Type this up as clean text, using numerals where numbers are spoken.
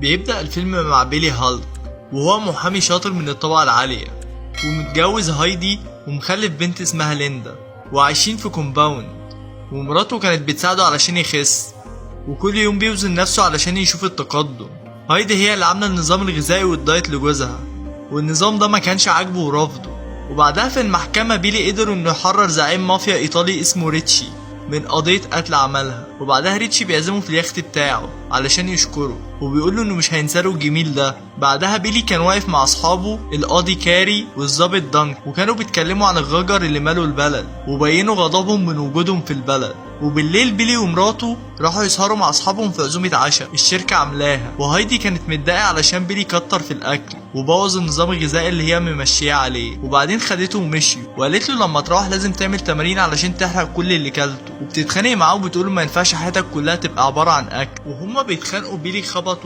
بيبدأ الفيلم مع بيلي هالك وهو محامي شاطر من الطبقة العالية ومتجوز هايدي ومخلف بنت اسمها ليندا، وعايشين في كومباوند، ومراته كانت بتساعده علشان يخس وكل يوم بيوزن نفسه علشان يشوف التقدم. هايدي هي اللي عاملة النظام الغذائي والدايت لجوزها، والنظام ده ما كانش عاجبه ورفضه. وبعدها في المحكمة بيلي قدر انه يحرر زعيم مافيا ايطالي اسمه ريتشي من قضية قتل عملها، وبعدها ريتشي بيعزمه في اليخت بتاعه علشان يشكره وبيقوله انه مش هينساله الجميل ده. بعدها بيلي كان واقف مع اصحابه القاضي كاري والظابط دانك، وكانوا بيتكلموا عن الغجر اللي مالوا البلد وبينوا غضبهم من وجودهم في البلد. وبالليل بيلي ومراته راحوا يسهروا مع اصحابهم في عزومة عشاء الشركة عاملاها، وهايدي كانت متضايقة علشان بيلي كتر في الاكل وبوظ النظام الغذائي اللي هي ممشيه عليه. وبعدين خدته ومشيوا وقالت له لما تروح لازم تعمل تمارين علشان تحرق كل اللي كلته، وبتتخانق معاه وبتقول ما ينفعش حياتك كلها تبقى عبارة عن اكل. وهما بيتخانقوا بيلي خبط